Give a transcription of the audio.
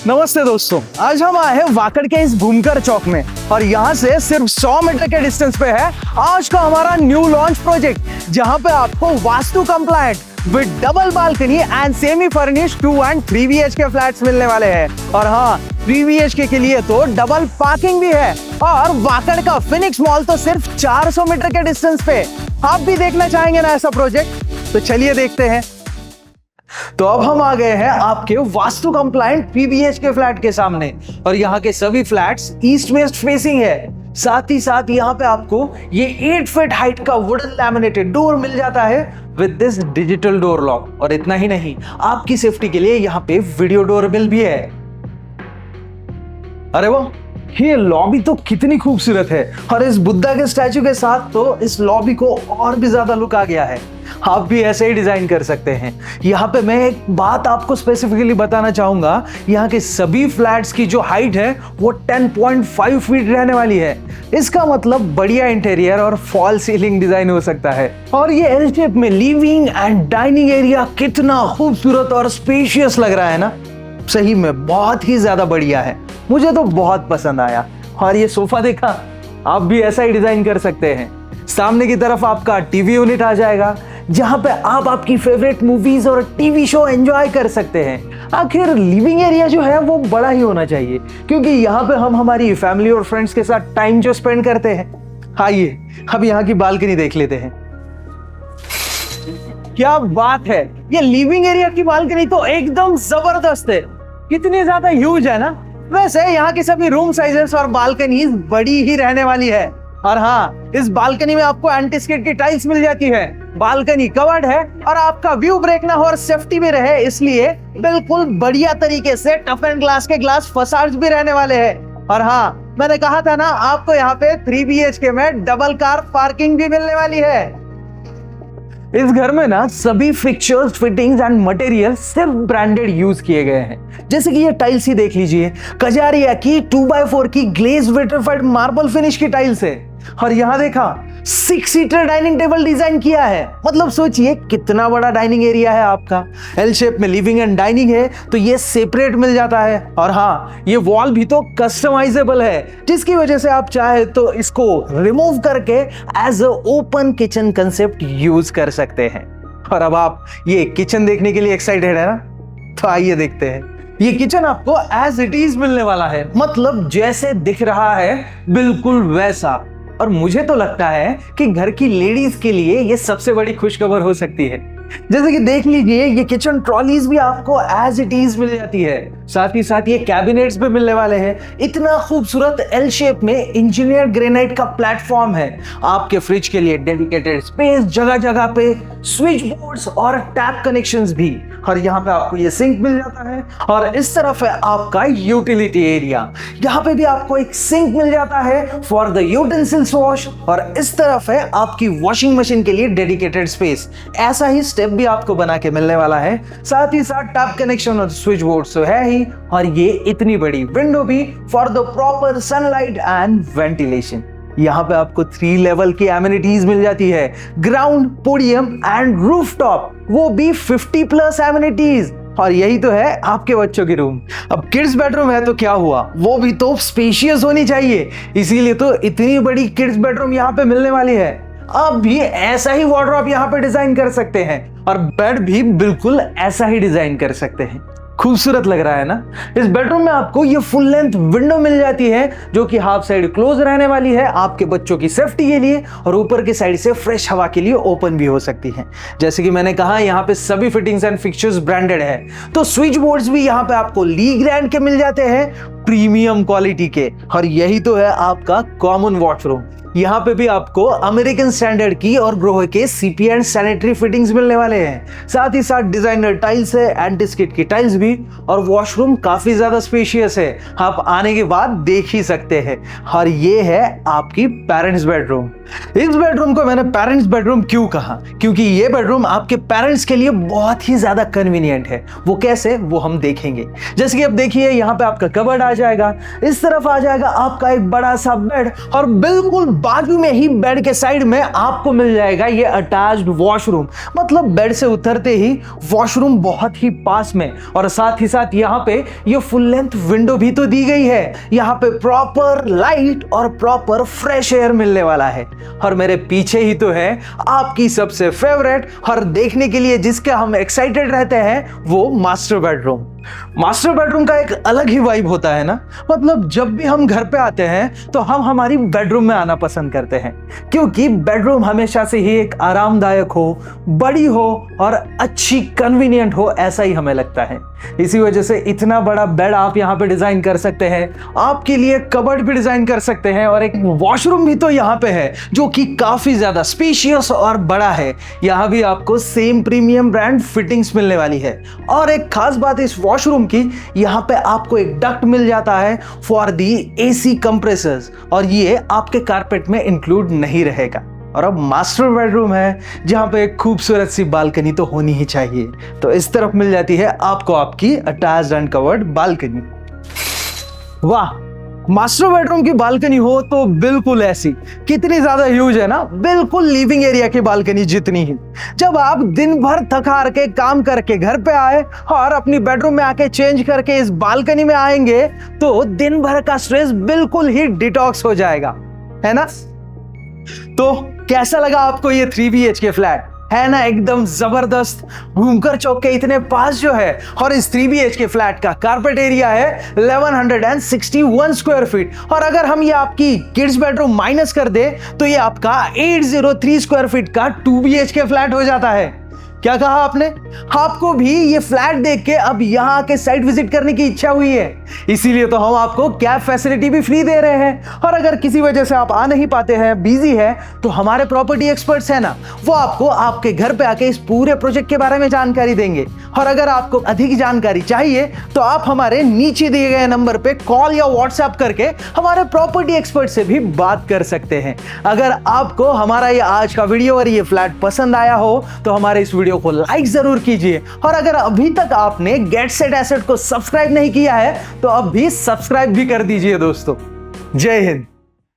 नमस्ते दोस्तों, आज हम आए हैं वाकड़ के इस भूमकर चौक में और यहाँ से सिर्फ 100 मीटर के डिस्टेंस पे है आज का हमारा न्यू लॉन्च प्रोजेक्ट, जहाँ पे आपको vastu compliant with double balcony and semi furnished 2 and 3 BHK flats मिलने वाले हैं। और हाँ, 3 BHK के लिए तो डबल पार्किंग भी है और वाकड़ का फिनिक्स मॉल तो सिर्फ 400 मीटर के डिस्टेंस पे। आप भी देखना चाहेंगे ना ऐसा प्रोजेक्ट? तो चलिए देखते हैं। तो अब हम आ गए हैं आपके वास्तु कंप्लायंट 3 BHK फ्लैट के सामने और यहाँ के सभी फ्लैट्स ईस्ट वेस्ट फेसिंग है। साथ ही साथ यहाँ पे आपको ये 8 फीट हाइट का वुडन लैमिनेटेड डोर मिल जाता है with this digital door lock. और इतना ही नहीं, आपकी सेफ्टी के लिए यहाँ पे वीडियो डोरबेल भी है। अरे वाह, ये लॉबी तो कितनी खूबसूरत है और इस बुद्धा के स्टैचू के साथ तो इस लॉबी को और भी ज्यादा लुक आ गया है। आप भी ऐसे ही डिजाइन कर सकते हैं। यहाँ पे मैं एक बात आपको स्पेसिफिकली बताना चाहूंगा, यहाँ के सभी फ्लैट्स की जो हाइट है वो 10.5 फीट रहने वाली है। इसका मतलब बढ़िया इंटीरियर और फॉल सीलिंग डिजाइन हो सकता है। और ये एल शेप में लिविंग एंड डाइनिंग एरिया कितना खूबसूरत और स्पेशियस लग रहा है ना, सही में बहुत ही ज्यादा बढ़िया है। मुझे तो बहुत पसंद आया। और ये सोफा देखा, आप भी ऐसा ही डिजाइन कर सकते हैं। सामने की तरफ आपका टीवी यूनिट आ जाएगा, जहां पे आप आपकी फेवरेट मूवीज और टीवी शो एंजॉय कर सकते हैं। आखिर लिविंग एरिया जो है वो बड़ा ही होना चाहिए, क्योंकि यहाँ पे हम हमारी फैमिली और फ्रेंड्स के साथ टाइम जो स्पेंड करते हैं। आइए अब यहाँ की बालकनी देख लेते हैं। क्या बात है, ये लिविंग एरिया की बालकनी तो एकदम जबरदस्त है। कितनी ज्यादा ह्यूज है ना। वैसे यहाँ की सभी रूम साइजेस और बालकनीज बड़ी ही रहने वाली है। और हाँ, इस बालकनी में आपको एंटी स्किड की टाइल्स मिल जाती है। बालकनी कवर्ड है और आपका व्यू ब्रेक ना हो और सेफ्टी भी रहे, इसलिए बिल्कुल बढ़िया तरीके से टफ एंड ग्लास के ग्लास फसाड्स भी रहने वाले हैं। और हाँ, मैंने कहा था ना आपको यहाँ पे 3 BHK में डबल कार पार्किंग भी मिलने वाली है। इस घर में ना सभी फिक्चर्स, फिटिंग्स एंड मटेरियल सिर्फ ब्रांडेड यूज किए गए हैं। जैसे कि ये टाइल्स ही देख लीजिए, कजारिया की 2x4 की ग्लेज विट्रिफाइड मार्बल फिनिश की टाइल्स है। और यहाँ देखा 6 सीटर डाइनिंग टेबल डिजाइन किया है। मतलब सोचिए कितना बड़ा डाइनिंग एरिया है आपका। एल शेप में लिविंग एंड डाइनिंग है तो ये सेपरेट मिल जाता है। और हाँ, ये वॉल भी तो कस्टमाइजेबल है, जिसकी वजह से आप चाहे तो इसको रिमूव करके as a open kitchen concept use कर सकते हैं। और अब आप ये किचन देखने के लिए एक्साइटेड है ना, तो आइए देखते हैं। ये किचन आपको एज इट इज मिलने वाला है, मतलब जैसे दिख रहा है बिल्कुल वैसा। और मुझे तो लगता है कि घर की लेडीज के लिए ये सबसे बड़ी खुशखबर हो सकती है। जैसे कि देख लीजिए, ये किचन ट्रॉलीज भी आपको एज इट इज मिल जाती है। साथ ही साथ ये कैबिनेट्स भी मिलने वाले हैं। इतना खूबसूरत एल शेप में इंजीनियर्ड ग्रेनाइट का प्लेटफॉर्म है। आपके फ्रिज के लिए डेडिकेटेड स्पेस, जगह जगह पे स्विच बोर्ड्स और टैप कनेक्शंस भी। और यहाँ पे आपको ये सिंक मिल जाता है। और इस तरफ है आपका यूटिलिटी एरिया, यहाँ पे भी आपको एक सिंक मिल जाता है फॉर द यूटेंसिल्स वॉश। और इस तरफ है आपकी वॉशिंग मशीन के लिए डेडिकेटेड स्पेस। ऐसा ही स्टेप भी आपको बना के मिलने वाला है। साथ ही साथ टैप कनेक्शन और स्विच बोर्ड तो है ही, और ये इतनी बड़ी विंडो भी for the proper sunlight and ventilation. यहाँ पे आपको 3 लेवल की एमिनिटीज मिल जाती है, ग्राउंड, पोडियम एंड रूफटॉप, वो भी 50+ एमिनिटीज। और यही तो है आपके बच्चों की रूम। अब किड्स बेडरूम है तो क्या हुआ, वो भी तो स्पेशियस होनी चाहिए, इसीलिए तो इतनी बड़ी किड्स बेडरूम यहाँ पे मिलने वाली है। आप भी ऐसा ही वार्डरोब यहाँ पे डिजाइन कर सकते हैं और बेड भी बिल्कुल ऐसा ही डिजाइन कर सकते हैं। खूबसूरत लग रहा है ना। इस बेडरूम में आपको ये फुल लेंथ विंडो मिल जाती है, जो कि हाफ साइड क्लोज रहने वाली है आपके बच्चों की सेफ्टी के लिए, और ऊपर की साइड से फ्रेश हवा के लिए ओपन भी हो सकती है। जैसे कि मैंने कहा, यहाँ पे सभी फिटिंग्स एंड फिक्चर्स ब्रांडेड है, तो स्विच बोर्ड्स भी यहाँ पे आपको ली ग्रैंड के मिल जाते हैं, प्रीमियम क्वालिटी के। और यही तो है आपका कॉमन वॉशरूम। यहाँ पे भी आपको अमेरिकन स्टैंडर्ड की और ग्रोह के सीपी एंड सैनिटरी फिटिंग्स मिलने वाले हैं। साथ ही साथ डिजाइनर टाइल्स है, एंटी स्किड की टाइल्स भी, और वॉशरूम काफी ज्यादा स्पेशियस है, आप आने के बाद देख ही सकते हैं। और ये है आपकी पेरेंट्स बेडरूम। इस बेडरूम को मैंने पेरेंट्स बेडरूम क्यों कहा, क्योंकि ये बेडरूम आपके पेरेंट्स के लिए बहुत ही ज्यादा कन्वीनियंट है। वो कैसे, वो हम देखेंगे। जैसे कि अब देखिए, यहाँ पे आपका कबर्ड आ जाएगा, इस तरफ आ जाएगा आपका एक बड़ा सा बेड, और बिल्कुल बाजू में ही बेड के साइड में आपको मिल जाएगा ये अटैच्ड वॉशरूम। मतलब बेड से उतरते ही वॉशरूम बहुत ही पास में, और साथ ही साथ यहाँ पे ये फुल लेंथ विंडो भी तो दी गई है। यहाँ पे प्रॉपर लाइट और प्रॉपर फ्रेश एयर मिलने वाला है। और मेरे पीछे ही तो है आपकी सबसे फेवरेट और देखने के लिए जिसके हम एक्साइटेड रहते हैं, वो मास्टर बेडरूम। मास्टर बेडरूम का एक अलग ही वाइब होता है ना। मतलब जब भी हम घर पे आते हैं तो हम हमारी बेडरूम में आना पसंद करते हैं, क्योंकि बेडरूम हमेशा से ही एक आरामदायक हो, बड़ी हो और अच्छी कन्वीनियंट हो, ऐसा ही हमें लगता है। इसी वजह से इतना बड़ा बेड आप यहाँ पे डिजाइन कर सकते हैं, आपके लिए कबर्ड भी डिजाइन कर सकते हैं, और एक वॉशरूम भी तो यहाँ पे है जो कि काफी ज्यादा स्पेशियस और बड़ा है। यहाँ भी आपको सेम प्रीमियम ब्रांड फिटिंग्स मिलने वाली है। और एक खास बात इस वॉशरूम की, यहाँ पे आपको एक डक्ट मिल जाता है फॉर दी एसी कंप्रेसर्स, और ये आपके कारपेट में इंक्लूड नहीं रहेगा। और अब मास्टर बेडरूम है जहां पे एक खूबसूरत सी बालकनी तो होनी ही चाहिए। तो इस तरफ मिल जाती है आपको आपकी अटैच्ड एंड कवर्ड बालकनी। वाह, मास्टर बेडरूम की बालकनी हो तो बिल्कुल ऐसी, कितनी ज्यादा ह्यूज है ना, बिल्कुल लिविंग एरिया की बालकनी जितनी ही। जब आप दिन भर थक हार के काम करके घर पे आए और अपनी बेडरूम में आके चेंज करके इस बालकनी में आएंगे तो दिन भर का स्ट्रेस बिल्कुल ही डिटॉक्स हो जाएगा, है ना। तो कैसा लगा आपको ये 3 BHK फ्लैट? है ना एकदम जबरदस्त। घूमकर चौक के इतने पास जो है, और इस 3 BHK फ्लैट का कारपेट एरिया है 1161 स्क्वायर फीट। और अगर हम ये आपकी किड्स बेडरूम माइनस कर दे तो ये आपका 803 स्क्वायर फीट का 2 BHK फ्लैट हो जाता है। क्या कहा आपने? आपको भी ये फ्लैट देख के अब यहाँ के साइट विजिट करने की इच्छा हुई है, इसीलिए तो हम आपको कैब फैसिलिटी भी फ्री दे रहे हैं। और अगर किसी वजह से आप आ नहीं पाते हैं, बिजी है, तो हमारे प्रॉपर्टी एक्सपर्ट्स हैं ना, वो आपको आपके घर पे आके इस पूरे प्रोजेक्ट के बारे में जानकारी देंगे। और अगर आपको अधिक जानकारी चाहिए तो आप हमारे नीचे दिए गए नंबर पे कॉल या व्हाट्सएप करके हमारे प्रॉपर्टी एक्सपर्ट से भी बात कर सकते हैं। अगर आपको हमारा ये आज का वीडियो और ये फ्लैट पसंद आया हो तो हमारे इस वीडियो को लाइक जरूर कीजिए। और अगर अभी तक आपने गेट सेट एसेट को सब्सक्राइब नहीं किया है तो अब भी सब्सक्राइब भी कर दीजिए दोस्तों। जय हिंद।